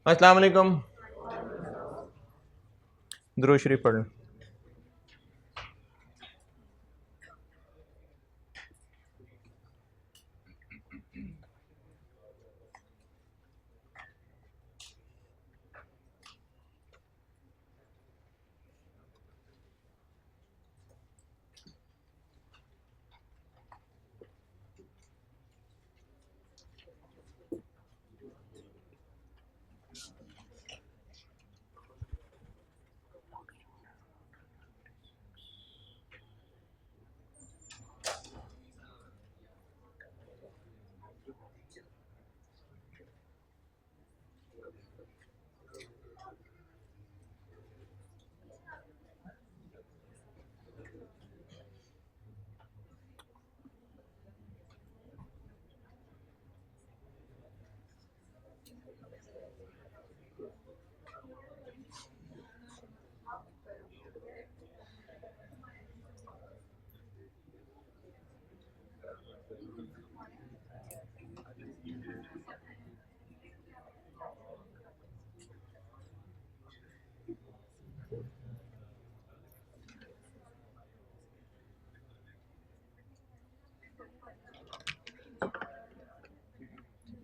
अस्सलाम वालेकुम। दुरूद शरीफ पढ़ लें।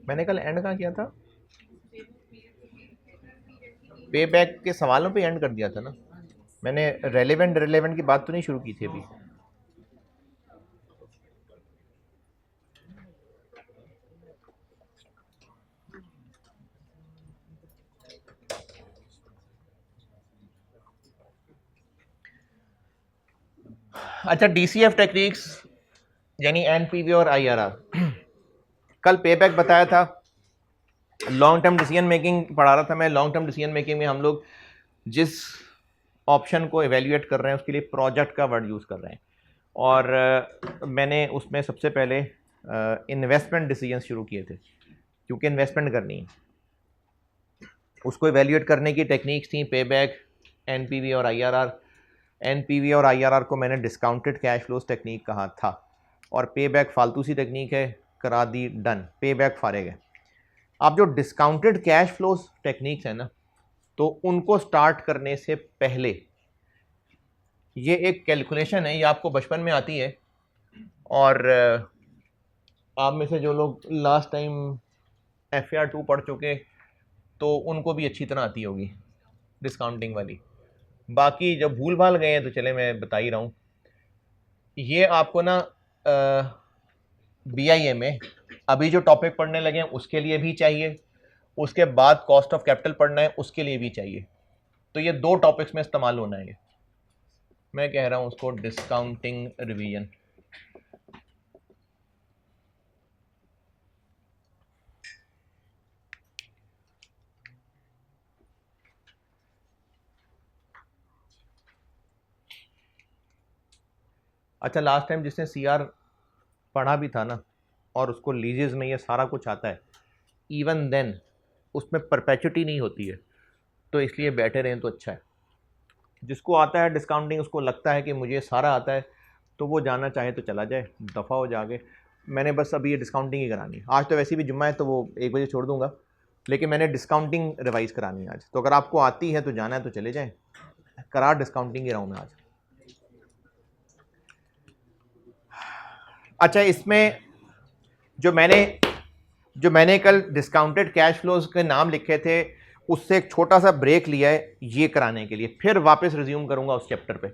मैंने कल एंड कहाँ किया था? पे बैक के सवालों पे एंड कर दिया था ना। मैंने रेलेवेंट की बात तो नहीं शुरू की थी अभी। अच्छा, डीसीएफ टेक्निक्स यानी एनपीवी और आईआरआर। कल पे बैक बताया था। लॉन्ग टर्म डिसीजन मेकिंग पढ़ा रहा था मैं। लॉन्ग टर्म डिसीजन मेकिंग में हम लोग जिस ऑप्शन को एवेल्युएट कर रहे हैं उसके लिए प्रोजेक्ट का वर्ड यूज़ कर रहे हैं। और मैंने उसमें सबसे पहले इन्वेस्टमेंट डिसीजन शुरू किए थे, क्योंकि इन्वेस्टमेंट करनी है। उसको एवेल्युएट करने की टेक्निक्स थी पे बैक, एनपीवी और आईआरआर। एनपीवी और आईआरआर को मैंने डिस्काउंटेड कैश फ्लोज टेक्निक कहा था, और पे बैक फालतू सी टेक्निक है, करा दी डन। पे बैक फारेग है। अब जो डिस्काउंटेड कैश फ्लोज टेक्निक्स है ना, तो उनको स्टार्ट करने से पहले ये एक कैलकुलेशन है, ये आपको बचपन में आती है। और आप में से जो लोग लास्ट टाइम FAR 2 पढ़ चुके तो उनको भी अच्छी तरह आती होगी डिस्काउंटिंग वाली। बाकी जब भूल भाल गए हैं तो चले मैं बता ही रहा हूँ। ये आपको ना BIA में अभी जो टॉपिक पढ़ने लगे हैं उसके लिए भी चाहिए, उसके बाद कॉस्ट ऑफ कैपिटल पढ़ना है उसके लिए भी चाहिए। तो ये दो टॉपिक्स में इस्तेमाल होना है। ये मैं कह रहा हूँ उसको डिस्काउंटिंग रिवीजन। अच्छा, लास्ट टाइम जिसने CR पढ़ा भी था ना, और उसको लीजेस में ये सारा कुछ आता है, इवन देन उसमें परपेचुटी नहीं होती है, तो इसलिए बैठे रहें तो अच्छा है। जिसको आता है डिस्काउंटिंग, उसको लगता है कि मुझे सारा आता है, तो वो जाना चाहे तो चला जाए, दफ़ा हो जाके। मैंने बस अभी ये डिस्काउंटिंग ही करानी है। आज तो वैसे भी जुम्मा है तो वो 1 बजे छोड़ दूंगा, लेकिन मैंने डिस्काउंटिंग रिवाइज करानी है आज। तो अगर आपको आती है तो जाना है तो चले जाएं, करा डिस्काउंटिंग ही रहा हूँ मैं आज। अच्छा, इसमें जो मैंने जो मैंने कल डिस्काउंटेड कैश फ्लोज के नाम लिखे थे, उससे एक छोटा सा ब्रेक लिया है ये कराने के लिए, फिर वापस रिज्यूम करूंगा उस चैप्टर पे।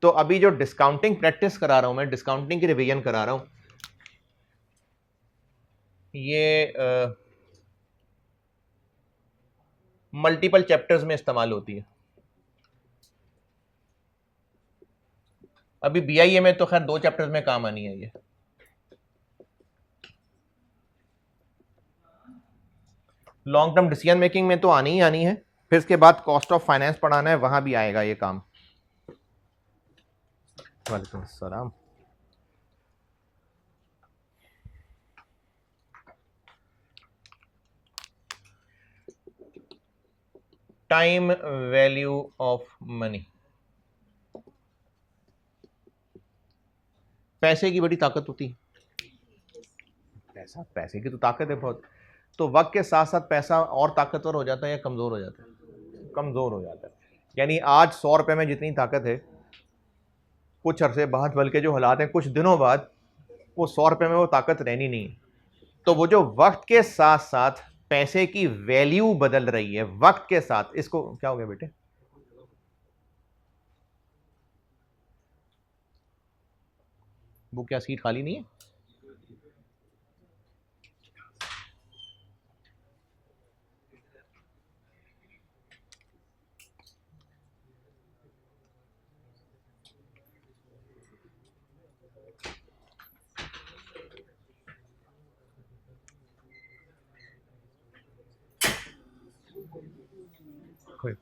तो अभी जो डिस्काउंटिंग प्रैक्टिस करा रहा हूं मैं, डिस्काउंटिंग की रिवीजन करा रहा हूं, ये मल्टीपल चैप्टर्स में इस्तेमाल होती है। अभी BIA में तो खैर 2 चैप्टर्स में काम आनी है ये। लॉन्ग टर्म डिसीजन मेकिंग में तो आनी ही आनी है, फिर इसके बाद कॉस्ट ऑफ फाइनेंस पढ़ाना है, वहां भी आएगा ये काम। वालेकुम अस्सलाम। Time value of money. पैसे की बड़ी ताकत होती है। पैसा, पैसे की तो ताकत है बहुत। तो वक्त के साथ साथ पैसा और ताकतवर हो जाता है या कमज़ोर हो जाता है? कमज़ोर हो जाता है। यानी आज 100 रुपये में जितनी ताकत है, कुछ अरसे बाद, बल्कि जो हालात हैं कुछ दिनों बाद, वो 100 रुपये में वो ताकत रहनी नहीं है। तो वो जो वक्त के साथ साथ पैसे की वैल्यू बदल रही है वक्त के साथ, इसको क्या हो गया बेटे? वो क्या सीट खाली नहीं है?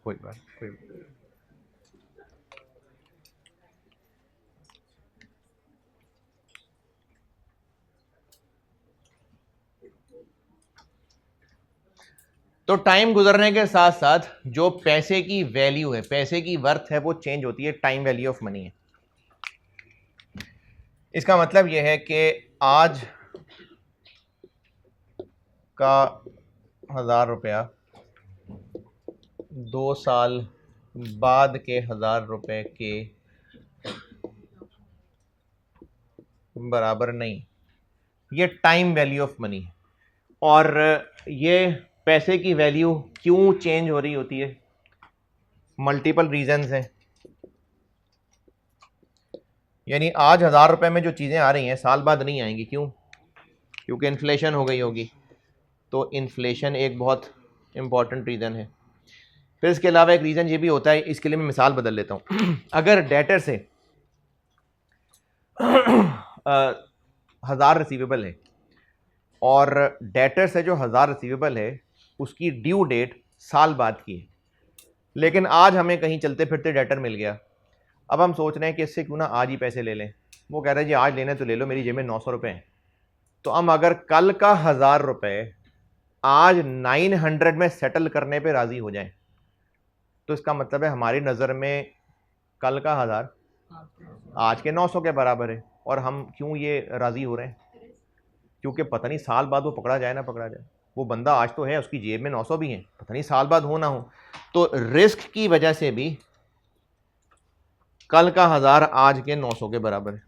कोई बात कोई बात। तो टाइम गुजरने के साथ साथ जो पैसे की वैल्यू है, पैसे की वर्थ है, वो चेंज होती है। टाइम वैल्यू ऑफ मनी है। इसका मतलब यह है कि आज का 1000 रुपया 2 साल बाद के 1000 रुपए के बराबर नहीं। ये टाइम वैल्यू ऑफ मनी है। और ये पैसे की वैल्यू क्यों चेंज हो रही होती है? मल्टीपल रीजंस हैं। यानी आज 1000 रुपए में जो चीज़ें आ रही हैं साल बाद नहीं आएंगी। क्यों? क्योंकि इन्फ्लेशन हो गई होगी। तो इन्फ्लेशन एक बहुत इंपॉर्टेंट रीज़न है। फिर इसके अलावा एक रीज़न ये भी होता है, इसके लिए मैं मिसाल बदल लेता हूँ। अगर डेटर से 1000 रिसीवेबल है और डेटर से जो 1000 रिसीवेबल है उसकी ड्यू डेट साल बाद की है, लेकिन आज हमें कहीं चलते फिरते डेटर मिल गया। अब हम सोच रहे हैं कि इससे क्यों ना आज ही पैसे ले लें। वो कह रहा है जी आज लेने तो ले लो, मेरी जेब में 900 रुपये हैं। तो हम अगर कल का 1000 रुपये आज 900 में सेटल करने पे राजी हो जाएं, तो इसका मतलब है हमारी नज़र में कल का 1000 आज के 900 के बराबर है। और हम क्यों ये राजी हो रहे हैं? क्योंकि पता नहीं साल बाद वो पकड़ा जाए ना पकड़ा जाए। वो बंदा आज तो है, उसकी जेब में 900 भी हैं, पता नहीं साल बाद हो ना हो। तो रिस्क की वजह से भी कल का 1000 आज के 900 के बराबर है।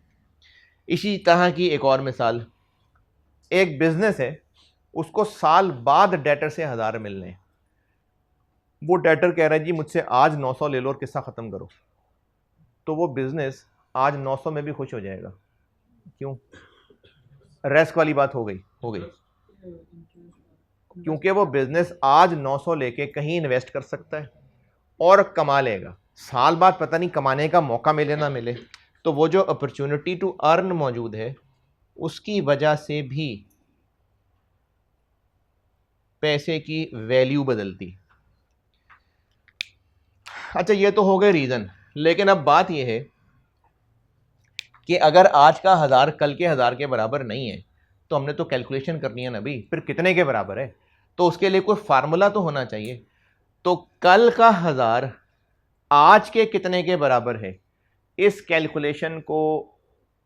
इसी तरह की एक और मिसाल, एक बिजनेस है, उसको साल बाद डेटर से 1000 मिलने हैं। वो डेटर कह रहा है जी मुझसे आज 900 ले लो और किस्सा ख़त्म करो। तो वो बिजनेस आज 900 में भी खुश हो जाएगा। क्यों? रिस्क वाली बात हो गई। क्योंकि वो बिजनेस आज 900 लेके कहीं इन्वेस्ट कर सकता है और कमा लेगा। साल बाद पता नहीं कमाने का मौका मिले ना मिले। तो वो जो अपॉर्चुनिटी टू अर्न मौजूद है, उसकी वजह से भी पैसे की वैल्यू बदलती। अच्छा, ये तो हो गए रीजन। लेकिन अब बात यह है कि अगर आज का 1000 कल के 1000 के बराबर नहीं है, तो हमने तो कैलकुलेशन करनी है ना भाई, फिर कितने के बराबर है। तो उसके लिए कोई फार्मूला तो होना चाहिए। तो कल का 1000 आज के कितने के बराबर है, इस कैलकुलेशन को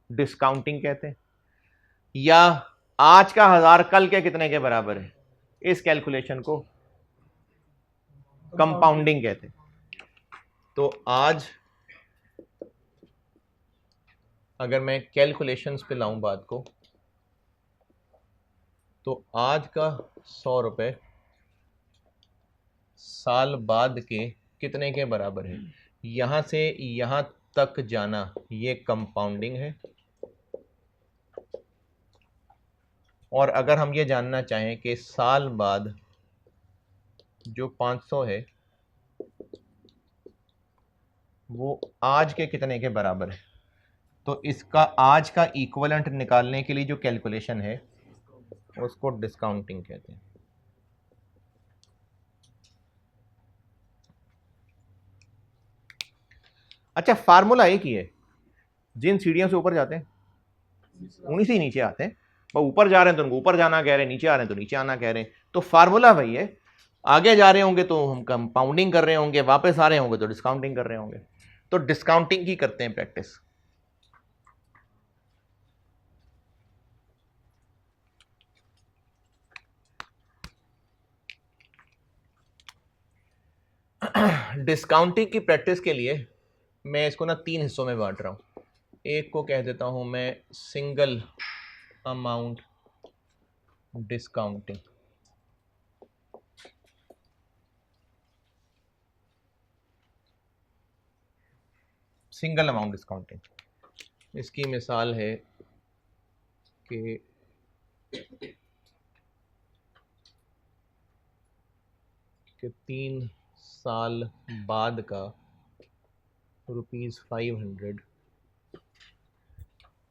डिस्काउंटिंग कहते हैं। या आज का 1000 कल के कितने के बराबर है, इस कैलकुलेशन को कंपाउंडिंग कहते हैं। तो आज अगर मैं कैलकुलेशंस पे लाऊं बात को, तो आज का 100 रुपये साल बाद के कितने के बराबर है। यहां से यहां तक जाना ये कंपाउंडिंग है। और अगर हम ये जानना चाहें कि साल बाद जो 500 है वो आज के कितने के बराबर है, तो इसका आज का इक्विवेलेंट निकालने के लिए जो कैलकुलेशन है उसको डिस्काउंटिंग कहते हैं। अच्छा, फार्मूला एक ही है। जिन सीढ़ियों से ऊपर जाते हैं उन्हीं से ही नीचे आते हैं। ऊपर जा रहे हैं तो उनको ऊपर जाना कह रहे हैं, नीचे आ रहे हैं तो नीचे आना कह रहे हैं। तो फार्मूला वही है। आगे जा रहे होंगे तो हम कंपाउंडिंग कर रहे होंगे, वापस आ रहे होंगे तो डिस्काउंटिंग कर रहे होंगे। तो डिस्काउंटिंग की करते हैं प्रैक्टिस। डिस्काउंटिंग की प्रैक्टिस के लिए मैं इसको ना 3 हिस्सों में बांट रहा हूँ। एक को कह देता हूँ मैं single amount discounting, single amount discounting. इसकी मिसाल है कि कि 3 साल बाद का ₹500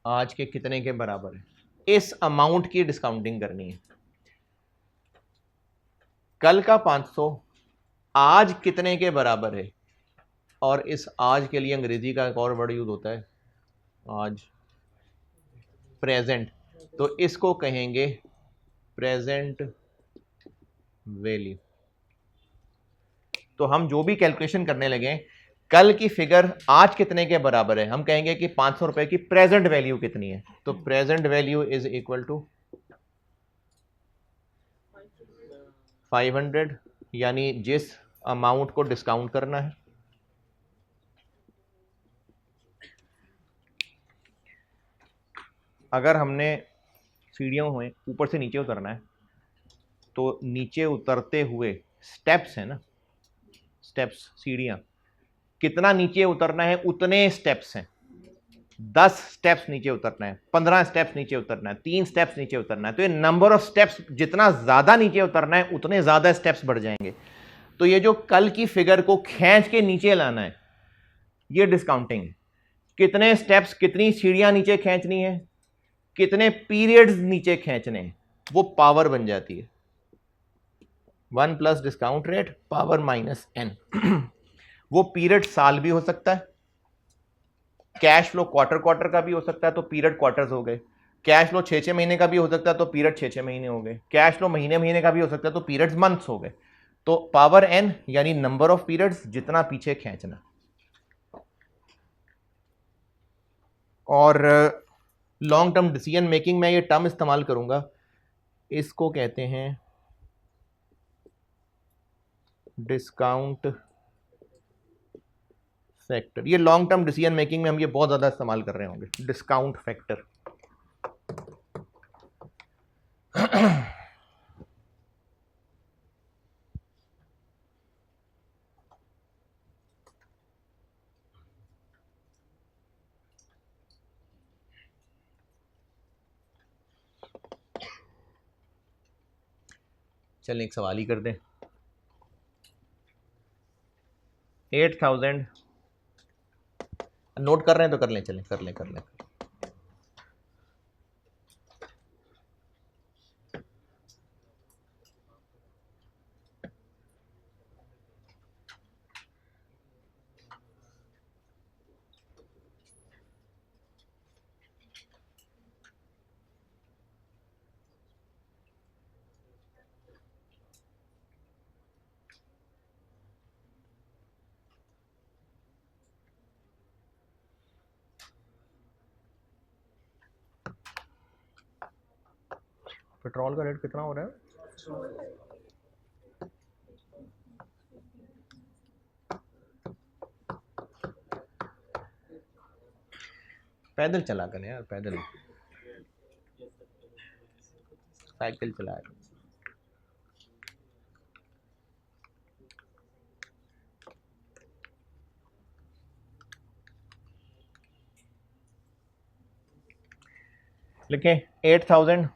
आज के कितने के बराबर है, इस अमाउंट की डिस्काउंटिंग करनी है। कल का 500 आज कितने के बराबर है, और इस आज के लिए अंग्रेजी का एक और वर्ड यूज होता है आज, प्रेजेंट, तो इसको कहेंगे प्रेजेंट वैल्यू। तो हम जो भी कैलकुलेशन करने लगे, कल की फिगर आज कितने के बराबर है, हम कहेंगे कि 500 रुपए की प्रेजेंट वैल्यू कितनी है, तो present value is equal to 500, यानी जिस अमाउंट को डिस्काउंट करना है। अगर हमने सीढ़ियों में ऊपर से नीचे उतरना है, तो नीचे उतरते हुए स्टेप्स है ना, स्टेप्स, सीढ़ियां, कितना नीचे उतरना है उतने स्टेप्स हैं। 10 स्टेप्स नीचे उतरना है, 15 स्टेप्स नीचे उतरना है, 3 स्टेप्स नीचे उतरना है, तो ये नंबर ऑफ स्टेप्स जितना ज्यादा नीचे उतरना है उतने ज्यादा स्टेप्स बढ़ जाएंगे। तो ये जो कल की फिगर को खींच के नीचे लाना है, ये डिस्काउंटिंग है। कितने स्टेप्स, कितनी सीढ़ियां नीचे खींचनी है, कितने पीरियड्स नीचे खींचने हैं, वो पावर बन जाती है 1 plus discount rate power minus n। वो पीरियड साल भी हो सकता है, कैश फ्लो क्वार्टर क्वार्टर का भी हो सकता है, तो पीरियड क्वार्टर्स हो गए। कैश फ्लो 6-6 महीने का भी हो सकता है, तो पीरियड 6-6 महीने हो गए। कैश फ्लो महीने महीने का भी हो सकता है, तो पीरियड्स मंथ्स हो गए। तो पावर n यानी नंबर ऑफ पीरियड्स जितना पीछे खींचना। और लॉन्ग टर्म डिसीजन मेकिंग में ये टर्म इस्तेमाल करूंगा, इसको कहते हैं डिस्काउंट फैक्टर। ये लॉन्ग टर्म डिसीजन मेकिंग में हम ये बहुत ज्यादा इस्तेमाल कर रहे होंगे, डिस्काउंट फैक्टर। चलें एक सवाल ही कर दें। 8000 नोट कर रहे हैं तो कर लें, चलें कर लें। पेट्रोल का रेट कितना हो रहा है? पैदल चला कर यार, पैदल साइकिल चलाया कर। लिखें 8000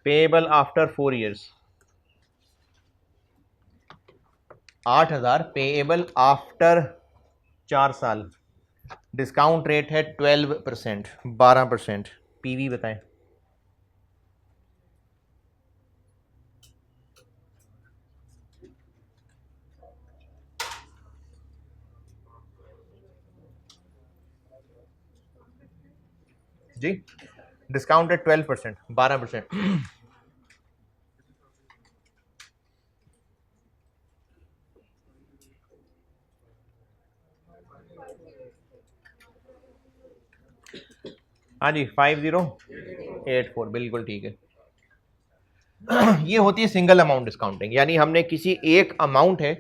payable after 4 years। 8000 payable after 4 साल। डिस्काउंट रेट है 12%, 12%। पीवी बताएं। जी डिस्काउंट है 12%, 12%। हाँ जी 5084 बिल्कुल ठीक है। ये होती है सिंगल अमाउंट डिस्काउंटिंग, यानी हमने किसी एक अमाउंट है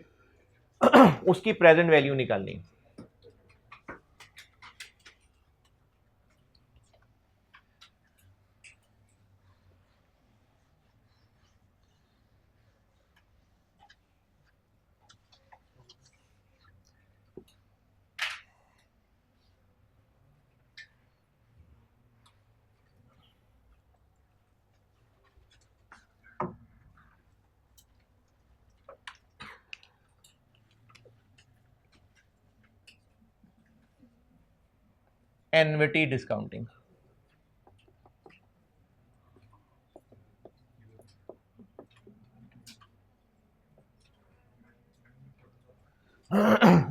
उसकी प्रेजेंट वैल्यू निकालनी है। एनविटी डिस्काउंटिंग,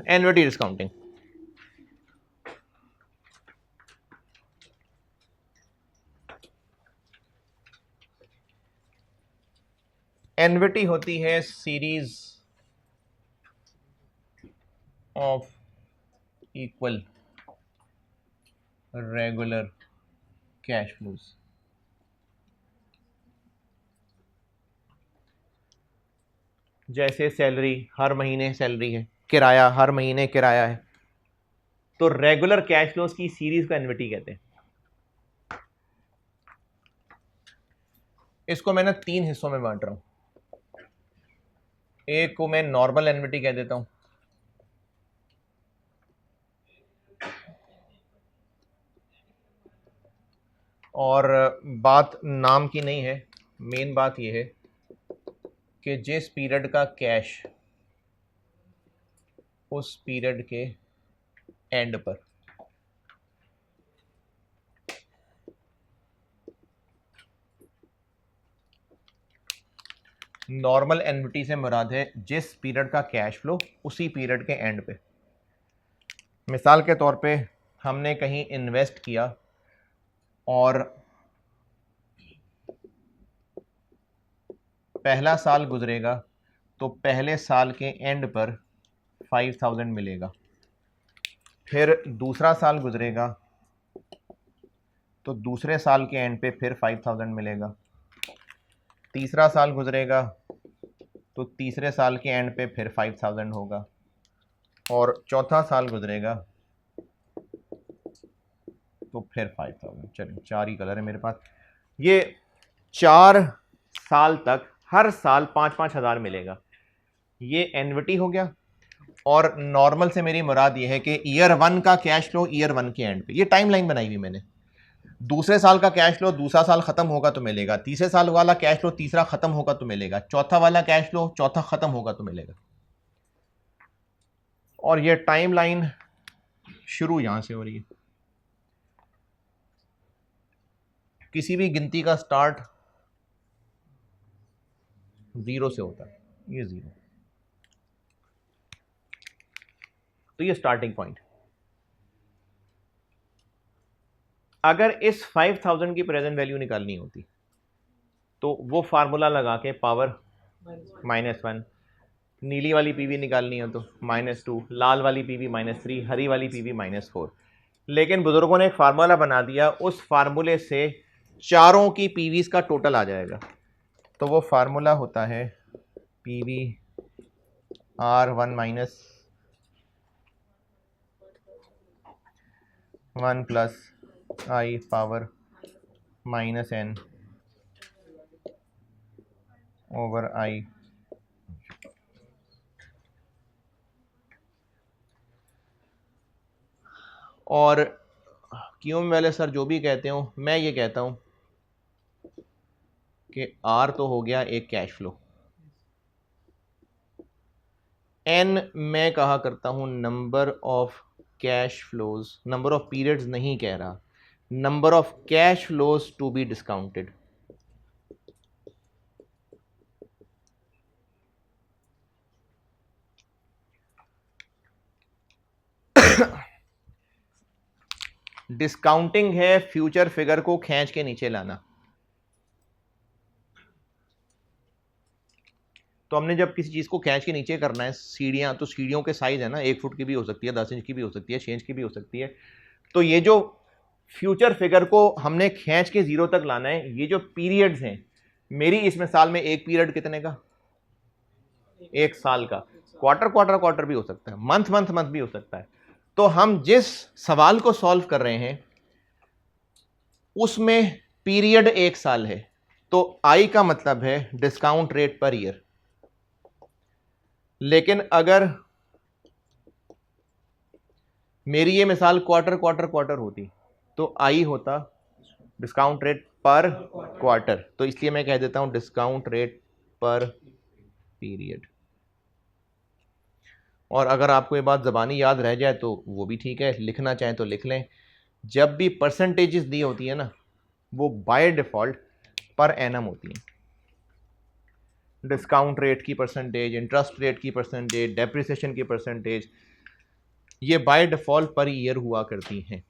एनविटी डिस्काउंटिंग एनविटी होती है series of equal regular cash flows. जैसे सैलरी हर महीने सैलरी है, किराया हर महीने किराया है, तो रेगुलर कैश फ्लोज की सीरीज को एनविटी कहते हैं। इसको मैंने 3 हिस्सों में बांट रहा हूं। एक को मैं नॉर्मल एनविटी कह देता हूं, और बात नाम की नहीं है, मेन बात यह है कि जिस पीरियड का कैश उस पीरियड के एंड पर नॉर्मल एनविटी से मुराद है जिस पीरियड का कैश फ्लो उसी पीरियड के एंड पे। मिसाल के तौर पे हमने कहीं इन्वेस्ट किया और पहला साल गुजरेगा तो पहले साल के एंड पर 5000 मिलेगा, फिर दूसरा साल गुजरेगा तो दूसरे साल के एंड पे फिर 5000 मिलेगा, तीसरा साल गुजरेगा तो तीसरे साल के एंड पे फिर 5000 होगा, और चौथा साल गुजरेगा तो फिर 5000। चलिए 4 ही कलर है मेरे पास। ये 4 साल तक हर साल 5-5 हज़ार मिलेगा। ये एनविटी हो गया। और नॉर्मल से मेरी मुराद ये है कि ईयर 1 का कैश फ्लो ईयर 1 के एंड पे, ये टाइमलाइन बनाई हुई मैंने। दूसरे साल का कैश फ्लो दूसरा साल खत्म होगा तो मिलेगा, तीसरे साल वाला कैश फ्लो तीसरा खत्म होगा तो मिलेगा, चौथा वाला कैश फ्लो चौथा खत्म होगा तो मिलेगा। और ये टाइमलाइन शुरू यहां से हो रही है। किसी भी गिनती का स्टार्ट 0 से होता है, ये 0, तो ये स्टार्टिंग पॉइंट। अगर इस 5000 की प्रेजेंट वैल्यू निकालनी होती तो वो फार्मूला लगा के पावर -1, नीली वाली पीवी निकालनी हो तो -2, लाल वाली पीवी -3, हरी वाली पीवी -4। लेकिन बुजुर्गों ने एक फार्मूला बना दिया, उस फार्मूले से चारों की पीवीज का टोटल आ जाएगा। तो वो फार्मूला होता है PV R1 -1 plus I power -n over I। और क्यूम वाले सर जो भी कहते हो, मैं ये कहता हूं कि R तो हो गया एक कैश फ्लो, N मैं कहा करता हूं number of cash flows, number of periods नहीं कह रहा, number of cash flows to be discounted. Discounting है फ्यूचर फिगर को खींच के नीचे लाना। तो हमने जब किसी चीज को खींच के नीचे करना है, सीढ़ियां, तो सीढ़ियों के साइज है ना, 1 फुट की भी हो सकती है, 10 इंच की भी हो सकती है, 6 इंच की भी हो सकती है। तो ये जो फ्यूचर फिगर को हमने खींच के 0 तक लाना है, ये जो पीरियड्स हैं, मेरी इस मिसाल में एक पीरियड कितने का, 1 साल का, क्वार्टर क्वार्टर क्वार्टर भी हो सकता है, मंथ मंथ मंथ भी हो सकता है। तो हम जिस सवाल को सॉल्व कर रहे हैं उसमें पीरियड 1 साल है, तो आई का मतलब है डिस्काउंट रेट पर ईयर। लेकिन अगर मेरी ये मिसाल क्वार्टर क्वार्टर क्वार्टर होती तो आई होता डिस्काउंट रेट पर क्वार्टर, तो इसलिए मैं कह देता हूं डिस्काउंट रेट पर पीरियड। और अगर आपको ये बात ज़बानी याद रह जाए तो वो भी ठीक है, लिखना चाहें तो लिख लें। जब भी परसेंटेजेस दी होती है ना, वो बाय डिफ़ॉल्ट पर एनम होती हैं। डिस्काउंट रेट की परसेंटेज, इंटरेस्ट रेट की परसेंटेज, डेप्रिसिएशन की परसेंटेज, ये बाय डिफ़ॉल्ट पर ईयर हुआ करती हैं।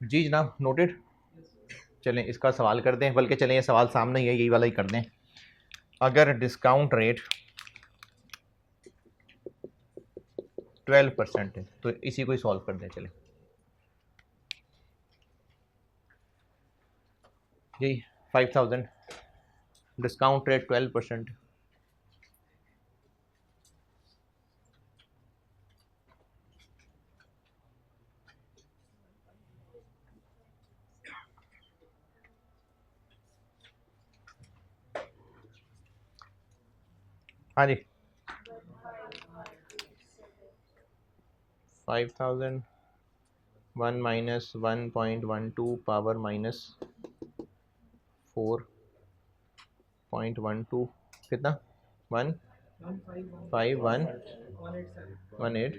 जी जनाब, नोटेड। चलें इसका सवाल कर दें, बल्कि चलें ये सवाल सामने ही है, यही वाला ही कर दें। अगर डिस्काउंट रेट 12% है तो इसी को ही सॉल्व कर दें। चलें जी, 5000, डिस्काउंट रेट 12%। हाँ जी, 5000 1 माइनस 1.12 पावर माइनस 4.12 कितना 15118।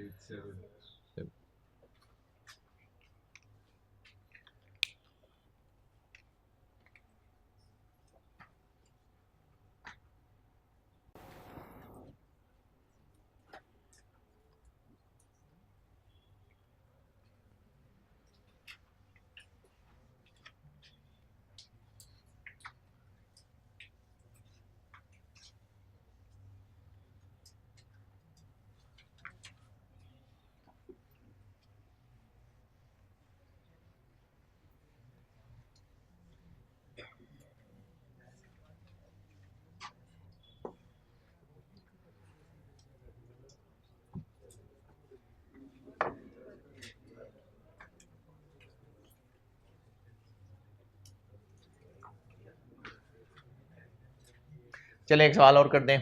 चलें एक सवाल और कर दें।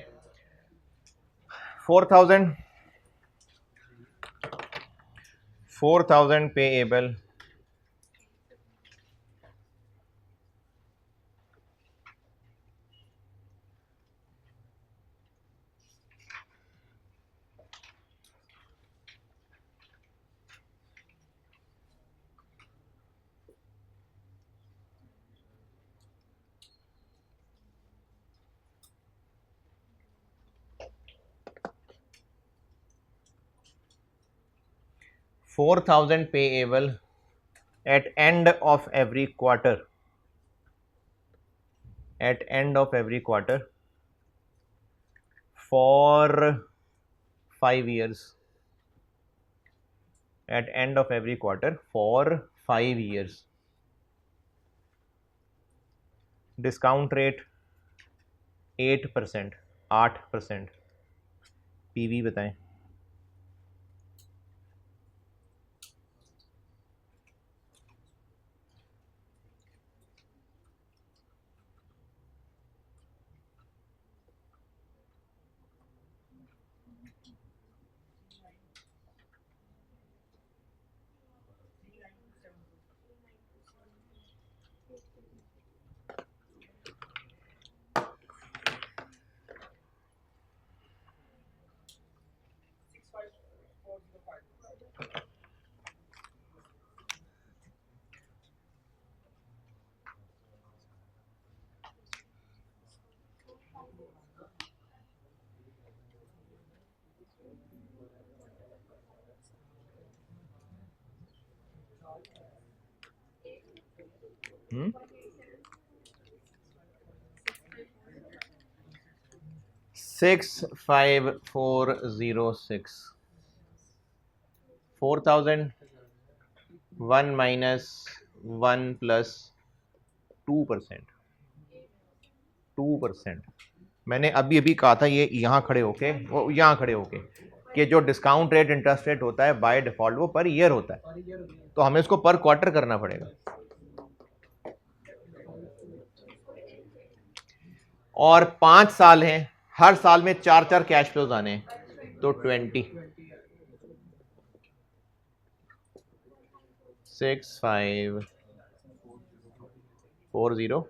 4000 payable payable at end of every quarter, at end of every quarter for 5 years, at end of every quarter for 5 years. Discount rate 8%, 8%. PV बताएं। हम्म 65406 4000 1 minus 1 plus 2%। 2%। मैंने अभी अभी कहा था ये यहाँ खड़े होके, वो यहाँ खड़े होके, कि जो डिस्काउंट रेट इंटरेस्ट रेट होता है बाय डिफॉल्ट वो पर ईयर होता है, तो हमें इसको पर क्वार्टर करना पड़ेगा। और 5 साल हैं, हर साल में 4 कैश फ्लोज आने हैं, तो 20 6540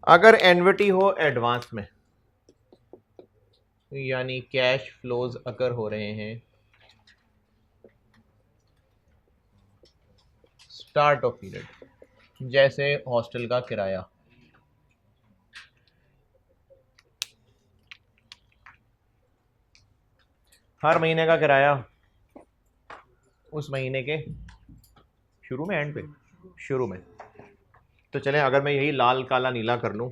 अगर एनविटी हो एडवांस में, यानी कैश फ्लोज अगर हो रहे हैं स्टार्ट ऑफ पीरियड, जैसे हॉस्टल का किराया, हर महीने का किराया उस महीने के शुरू में, एंड पे, शुरू में। तो चलें, अगर मैं यही लाल काला नीला कर लूँ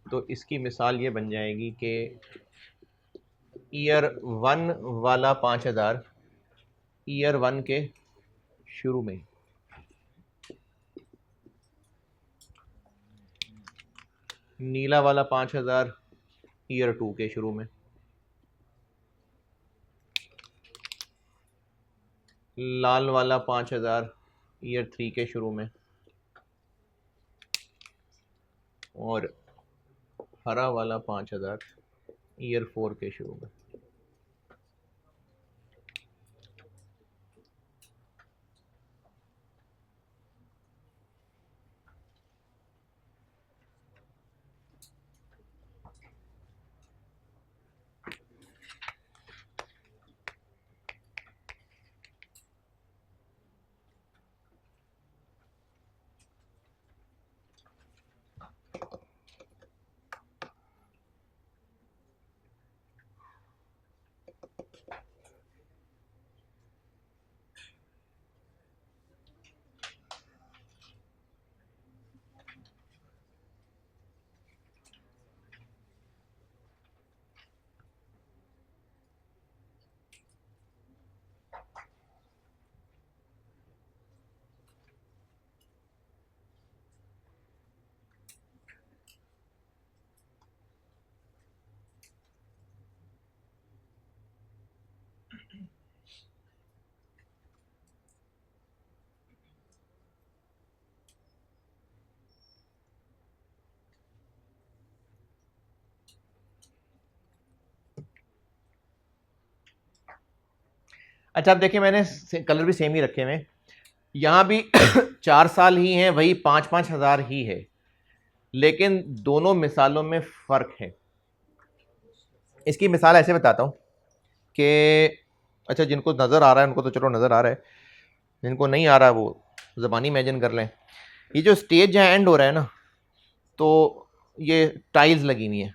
तो इसकी मिसाल ये बन जाएगी कि ईयर 1 वाला 5000 ईयर 1 के शुरू में, नीला वाला 5000 ईयर 2 के शुरू में, लाल वाला 5000 ईयर 3 के शुरू में, और हरा वाला 5000 ईयर 4 के शुरू में। अच्छा, अब देखिए मैंने कलर भी सेम ही रखे हुए, यहाँ भी 4 साल ही हैं, वही 5-5 हज़ार ही है, लेकिन दोनों मिसालों में फ़र्क है। इसकी मिसाल ऐसे बताता हूँ कि अच्छा, जिनको नज़र आ रहा है उनको तो चलो नज़र आ रहा है, जिनको नहीं आ रहा है वो ज़बानी इमेजिन कर लें। ये जो स्टेज जहाँ एंड हो रहा है ना, तो ये टाइल्स लगी हुई है,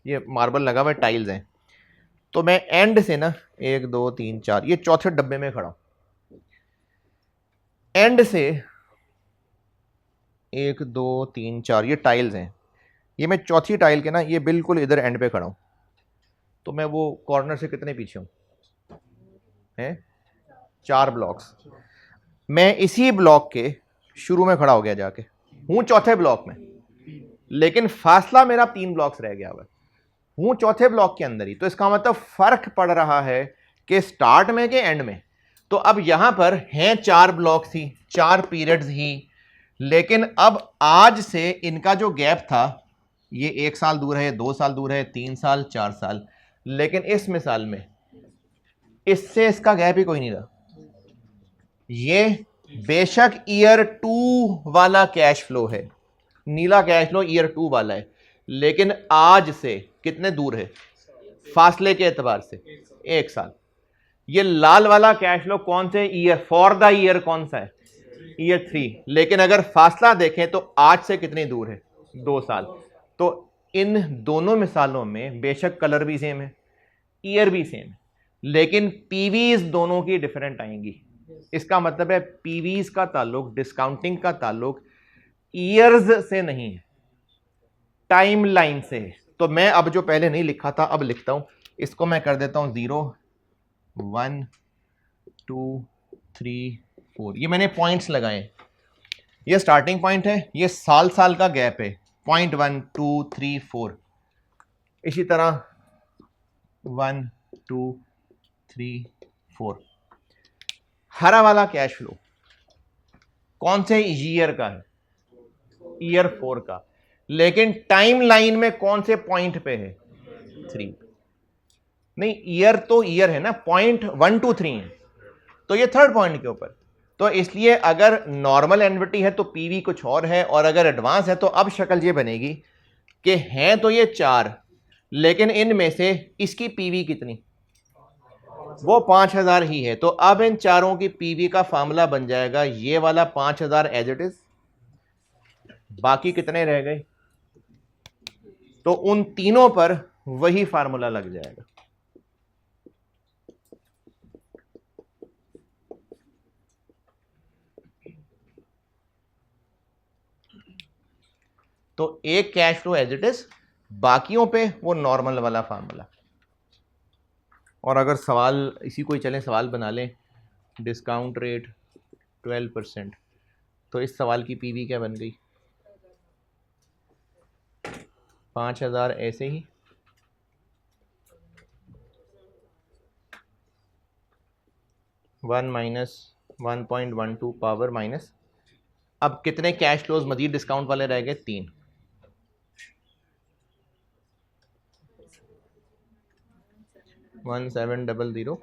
ये मार्बल लगा हुआ है, टाइल्स हैं। तो मैं एंड से ना 1 2 3 4 ये चौथे डब्बे में खड़ा हूं, एंड से 1 2 3 4 ये टाइल्स हैं, ये मैं चौथी टाइल के ना ये बिल्कुल इधर एंड पे खड़ा हूं। तो मैं वो कॉर्नर से कितने पीछे हूं? हैं 4 ब्लॉक्स। मैं इसी ब्लॉक के शुरू में खड़ा हो गया, जाके हूं चौथे ब्लॉक में, लेकिन फासला मेरा 3 ब्लॉक्स रह गया हुआ है, हूं चौथे ब्लॉक के अंदर ही। तो इसका मतलब फर्क पड़ रहा है कि स्टार्ट में के एंड में। तो अब यहां पर हैं 4 ब्लॉक्स ही, 4 पीरियड्स ही, लेकिन अब आज से इनका जो गैप था, ये 1 साल दूर है, 2 साल दूर है, 3 साल, 4 साल, लेकिन इस मिसाल में इससे इसका गैप ही कोई नहीं रहा। ये बेशक ईयर 2 वाला कैश फ्लो है, नीला कैश फ्लो ईयर 2 वाला है, लेकिन आज से कितने दूर है फासले के एतबार से? 1 साल। ये लाल वाला कैश फ्लो कौन से ईयर, फॉर द ईयर कौन सा है? ईयर 3। लेकिन अगर फासला देखें तो आज से कितनी दूर है? 2 साल। तो इन दोनों मिसालों में बेशक कलर भी सेम है, ईयर भी सेम है, लेकिन पीवीज दोनों की डिफरेंट आएंगी। इसका मतलब है पीवीज का ताल्लुक, डिस्काउंटिंग का ताल्लुक ईयर्स से नहीं है, टाइम लाइन से है। तो मैं अब जो पहले नहीं लिखा था अब लिखता हूं, इसको मैं कर देता हूं 0 1 2 3 4, ये मैंने पॉइंट्स लगाए। ये स्टार्टिंग पॉइंट है, ये साल साल का गैप है, पॉइंट 1 2 3 4। इसी तरह 1 2 3 4। हरा वाला कैश फ्लो कौन से ईयर का है? ईयर 4 का, लेकिन टाइम लाइन में कौन से पॉइंट पे है? 3। नहीं, ईयर तो ईयर है ना, पॉइंट 1 2 3 है, तो ये थर्ड पॉइंट के ऊपर। तो इसलिए अगर नॉर्मल एनविटी है तो पीवी कुछ और है, और अगर एडवांस है तो अब शक्ल ये बनेगी कि हैं तो ये 4, लेकिन इनमें से इसकी पीवी कितनी? वो 5000 ही है। तो अब इन चारों की पीवी का फार्मूला बन जाएगा ये वाला 5000 एज इट इज, बाकी कितने रह गए? तो उन तीनों पर वही फार्मूला लग जाएगा। तो एक cash flow as it is, बाकियों पे वो नॉर्मल वाला फार्मूला। और अगर सवाल इसी को ही चलें, सवाल बना लें, डिस्काउंट रेट 12%, तो इस सवाल की पीवी क्या बन गई? 5000 ऐसे ही, वन माइनस 1.12 पावर माइनस, अब कितने कैश फ्लोज मजीद डिस्काउंट वाले रह गए? 3। 1700।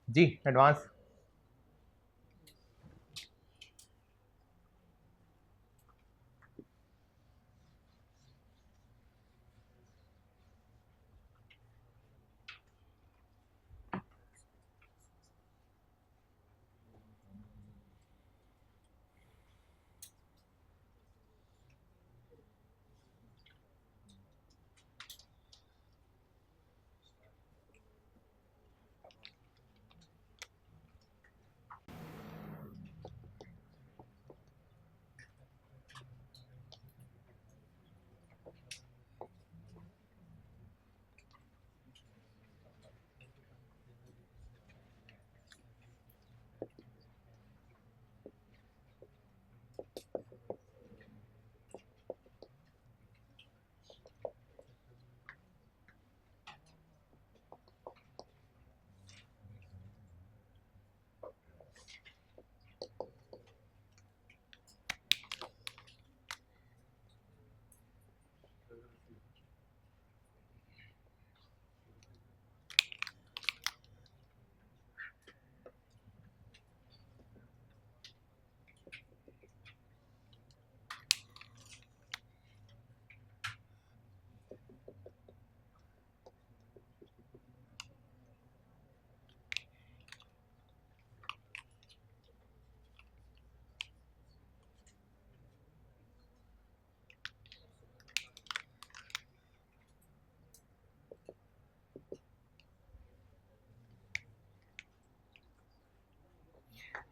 जी एडवांस।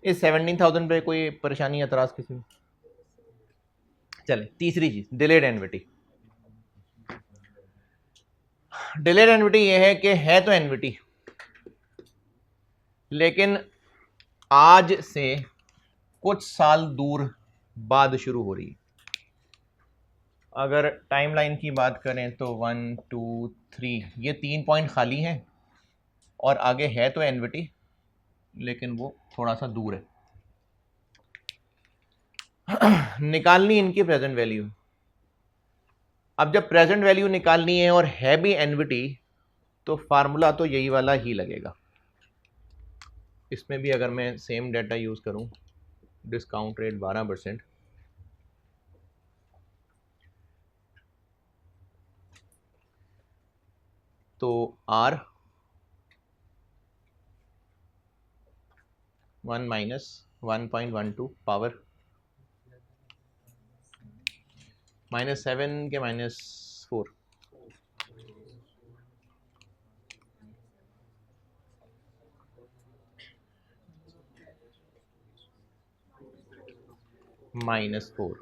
इस 17,000 पे कोई परेशानी एतराज़ किसी में? चले तीसरी चीज़ डिलेड एनविटी। डिलेड एनविटी ये है कि है तो एनविटी लेकिन आज से कुछ साल दूर बाद शुरू हो रही है। अगर टाइमलाइन की बात करें तो 1 2 3 ये 3 पॉइंट खाली हैं और आगे है तो एनविटी लेकिन वो थोड़ा सा दूर है। निकालनी इनकी प्रेजेंट वैल्यू। अब जब प्रेजेंट वैल्यू निकालनी है और है भी एनविटी तो फार्मूला तो यही वाला ही लगेगा। इसमें भी अगर मैं सेम डाटा यूज़ करूं, डिस्काउंट रेट 12%, तो R 1 माइनस 1.12 पावर -7 के -4 -4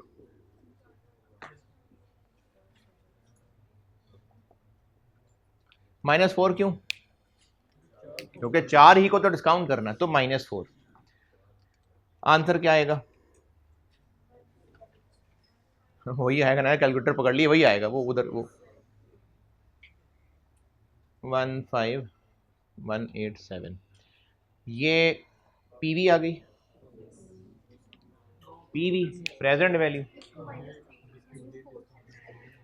-4 क्यों? क्योंकि 4 ही को तो डिस्काउंट करना है तो -4। आंसर क्या आएगा? वही आएगा ना, कैलकुलेटर पकड़ लिए वही आएगा, वो उधर वो 15187। ये पीवी आ गई, पीवी प्रेजेंट वैल्यू।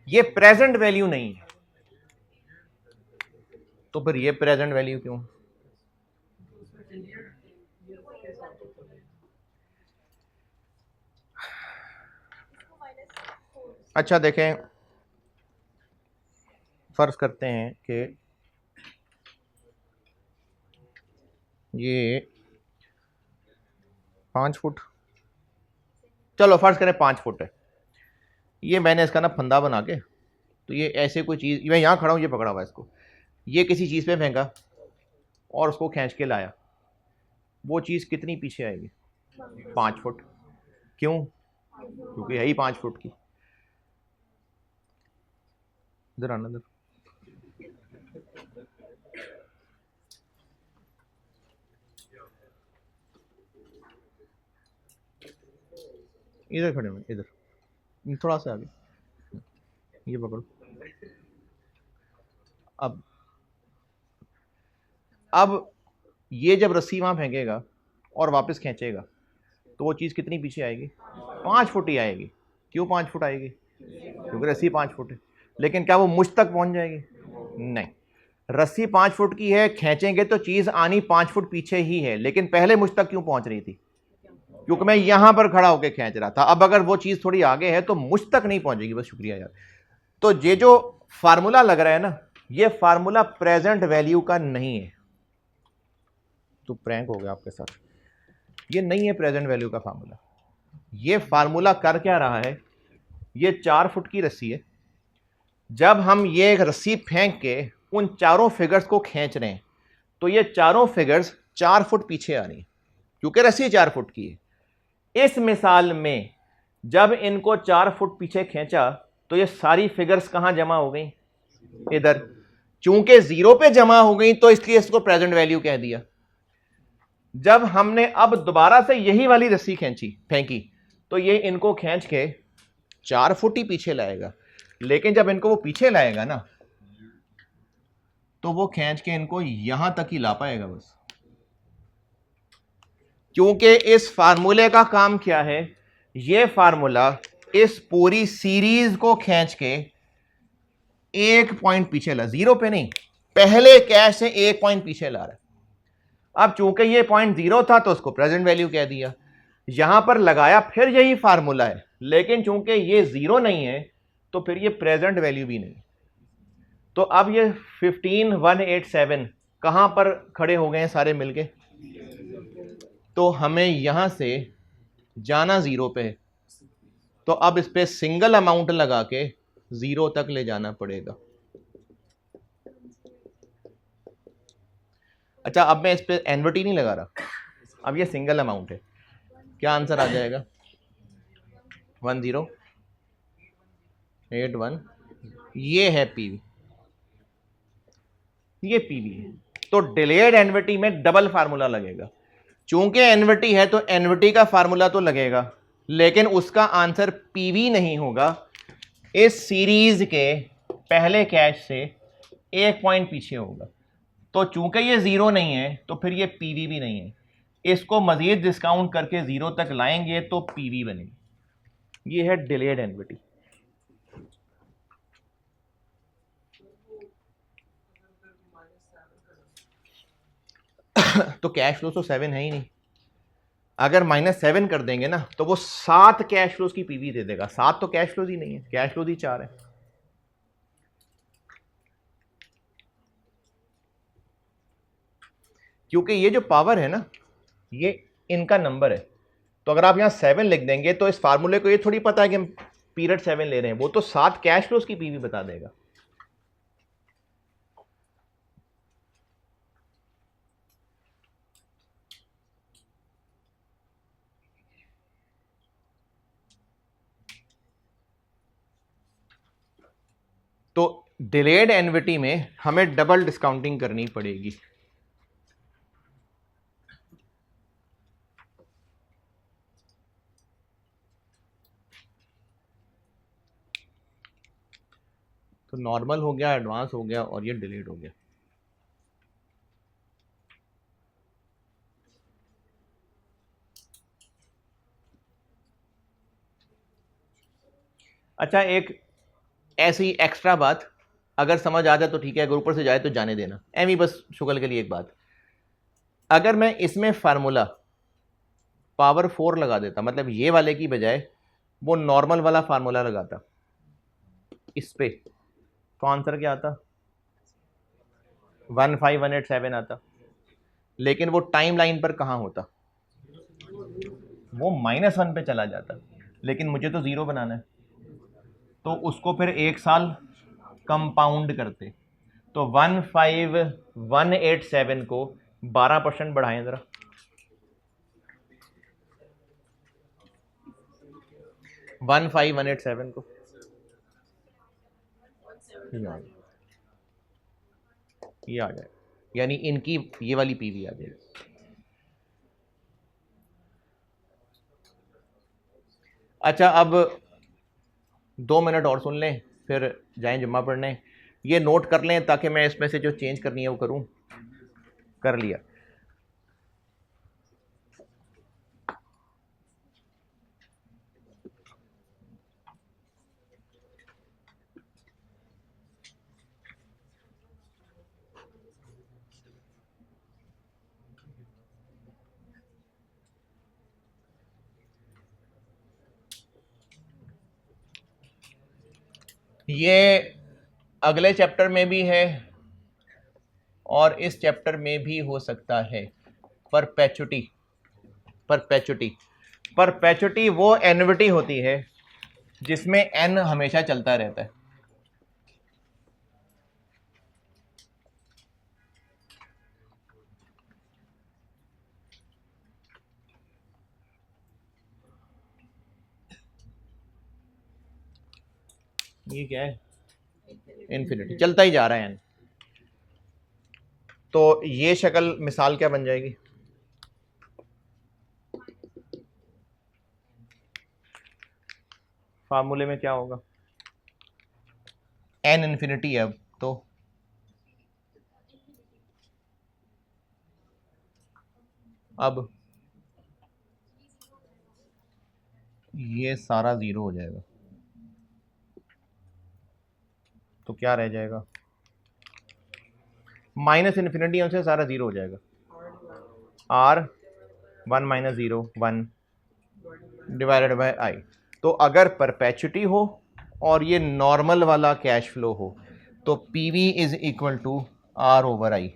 ये प्रेजेंट वैल्यू नहीं है तो फिर ये प्रेजेंट वैल्यू क्यों? अच्छा देखें, फर्ज करते हैं कि ये 5 फुट, चलो फर्ज करें 5 फुट है। ये मैंने इसका ना फंदा बना के, तो ये ऐसे कोई चीज़, मैं यहाँ खड़ा हूँ, ये पकड़ा हुआ है इसको, ये किसी चीज़ पे फेंका और उसको खींच के लाया, वो चीज़ कितनी पीछे आएगी? 5 फुट। क्यों? क्योंकि है ही 5 फुट की। इधर आना, इधर। इधर खड़े हुए, इधर थोड़ा सा आगे, ये पकड़ो। अब ये जब रस्सी वहां फेंकेगा और वापस खींचेगा तो वो चीज़ कितनी पीछे आएगी? 5 फुट ही आएगी। क्यों 5 फुट आएगी? क्योंकि रस्सी 5 फुट है। लेकिन क्या वो मुझ तक पहुंच जाएगी? नहीं। रस्सी 5 फुट की है, खींचेंगे तो चीज़ आनी 5 फुट पीछे ही है, लेकिन पहले मुझ तक क्यों पहुंच रही थी? क्योंकि मैं यहां पर खड़ा होकर खींच रहा था। अब अगर वो चीज़ थोड़ी आगे है तो मुझ तक नहीं पहुंचेगी। बस शुक्रिया यार। तो ये जो फार्मूला लग रहा है ना, ये फार्मूला प्रेजेंट वैल्यू का नहीं है। तो प्रैंक हो गया आपके साथ। ये नहीं है प्रेजेंट वैल्यू का फार्मूला। ये फार्मूला कर क्या रहा है? ये 4 फुट की रस्सी है। जब हम ये रस्सी फेंक के उन चारों फिगर्स को खींच रहे हैं तो ये चारों फिगर्स 4 फुट पीछे आ रही हैं क्योंकि रस्सी 4 फुट की है। इस मिसाल में जब इनको 4 फुट पीछे खींचा तो ये सारी फिगर्स कहां जमा हो गई? इधर। चूंकि 0 पे जमा हो गई तो इसलिए इसको प्रेजेंट वैल्यू कह दिया। जब हमने अब दोबारा से यही वाली रस्सी फेंकी तो ये इनको खींच के 4 फुट ही पीछे लाएगा। लेकिन जब इनको वो पीछे लाएगा ना तो वो खींच के इनको यहां तक ही ला पाएगा बस। क्योंकि इस फार्मूले का काम क्या है? ये फार्मूला इस पूरी सीरीज को खींच के 1 पॉइंट पीछे ला, 0 पे नहीं, पहले कैश से 1 पॉइंट पीछे ला रहा है। अब चूंकि ये पॉइंट 0 था तो उसको प्रेजेंट वैल्यू कह दिया। यहां पर लगाया फिर यही फार्मूला है, लेकिन चूंकि ये 0 नहीं है तो फिर ये प्रेजेंट वैल्यू भी नहीं। तो अब ये 15187 कहां पर खड़े हो गए हैं सारे मिलके? तो हमें यहां से जाना 0 पे, तो अब इस पे सिंगल अमाउंट लगा के 0 तक ले जाना पड़ेगा। अच्छा, अब मैं इस पे एनविटी नहीं लगा रहा, अब ये सिंगल अमाउंट है। क्या आंसर आ जाएगा? 1081, ये है पीवी, ये पीवी है। तो डिलेड एनवीटी में डबल फार्मूला लगेगा। चूंकि एनवीटी है तो एनवीटी का फार्मूला तो लगेगा, लेकिन उसका आंसर पीवी नहीं होगा। इस सीरीज के पहले कैश से एक पॉइंट पीछे होगा। तो चूंकि ये जीरो नहीं है तो फिर ये पीवी भी नहीं है। इसको मजीद डिस्काउंट करके जीरो तक लाएंगे तो पीवी बनेगी। ये है डिलेड एनवीटी। तो कैश फ्लो तो 7 है ही नहीं। अगर -7 कर देंगे ना तो वो 7 कैश फ्लोज की पीवी दे देगा। 7 तो कैश फ्लोज ही नहीं है, कैश फ्लोज ही 4 है। क्योंकि ये जो पावर है ना, ये इनका नंबर है। तो अगर आप यहां 7 लिख देंगे तो इस फार्मूले को ये थोड़ी पता है कि हम पीरियड 7 ले रहे हैं, वो तो 7 कैश फ्लोज की पीवी बता देगा। तो डिलेड एनविटी में हमें डबल डिस्काउंटिंग करनी पड़ेगी। तो नॉर्मल हो गया, एडवांस हो गया और ये डिलेड हो गया। अच्छा, एक ऐसी एक्स्ट्रा बात, अगर समझ आ जाए तो ठीक है, अगर ऊपर से जाए तो जाने देना। एमी बस शुगल के लिए एक बात, अगर मैं इसमें फार्मूला पावर 4 लगा देता, मतलब ये वाले की बजाय वो नॉर्मल वाला फार्मूला लगाता इस पे, तो आंसर क्या आता? 15187 आता। लेकिन वो टाइम लाइन पर कहां होता? वो -1 पे चला जाता। लेकिन मुझे तो जीरो बनाना है, तो उसको फिर एक साल कंपाउंड करते। तो 15187 को 12% बढ़ाएं जरा। 15187 को ये आ जाए, यानी इनकी ये वाली पीवी आ जाएगी। अच्छा, अब 2 मिनट और सुन लें, फिर जाएं जुम्मा पढ़ने। ये नोट कर लें ताकि मैं इसमें से जो चेंज करनी है वो करूं। कर लिया। ये अगले चैप्टर में भी है और इस चैप्टर में भी हो सकता है। परपेचुटी, परपेचुटी, परपेचुटी वो एन्युटी होती है जिसमें एन हमेशा चलता रहता है। ये क्या है? इन्फिनिटी, चलता ही जा रहा है एन। तो ये शक्ल मिसाल क्या बन जाएगी? फार्मूले में क्या होगा? एन इन्फिनिटी है अब तो अब ये सारा जीरो हो जाएगा। तो क्या रह जाएगा? माइनस इन्फिनिटी से सारा जीरो हो जाएगा। आर 1 - 0 1 डिवाइडेड बाय आई। तो अगर परपेचुटी हो और ये नॉर्मल वाला कैश फ्लो हो तो PV is equal to R over I.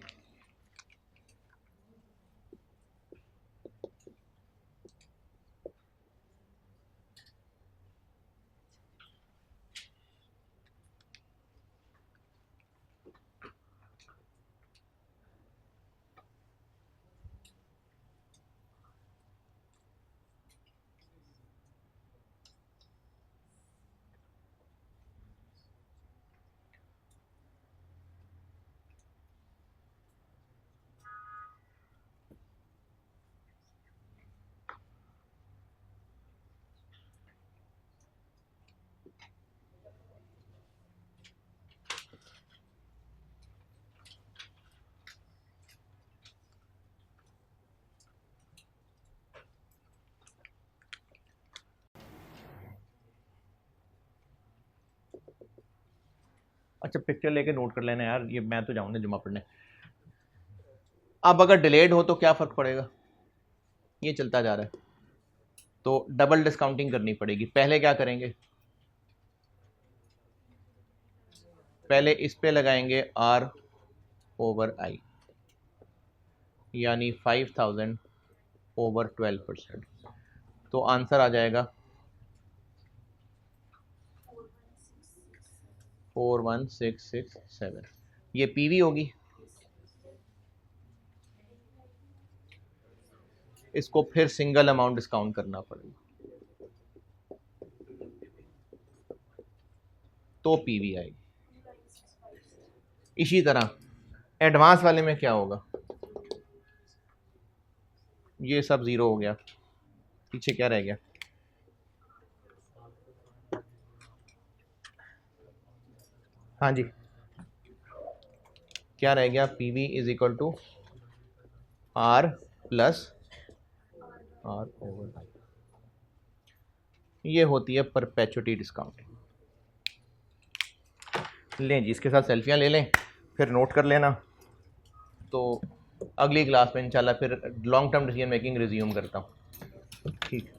अच्छा पिक्चर लेके नोट कर लेना यार, ये मैं तो जाऊँगा जुम्मा पढ़ने। अब अगर डिलेड हो तो क्या फ़र्क पड़ेगा, ये चलता जा रहा है, तो डबल डिस्काउंटिंग करनी पड़ेगी। पहले क्या करेंगे, पहले इस पे लगाएंगे R ओवर I, यानी 5000 ओवर 12%, तो आंसर आ जाएगा 41667। ये पीवी होगी, इसको फिर सिंगल अमाउंट डिस्काउंट करना पड़ेगा, तो पीवी आएगी। इसी तरह एडवांस वाले में क्या होगा, ये सब ज़ीरो हो गया, पीछे क्या रह गया, हाँ जी क्या रह गया, P V is equal to R plus R over I। ये होती है परपेचुटी डिस्काउंटिंग। लें जी, इसके साथ सेल्फियाँ ले लें, फिर नोट कर लेना। तो अगली क्लास में इंशाल्लाह फिर long term decision making resume करता हूँ। ठीक।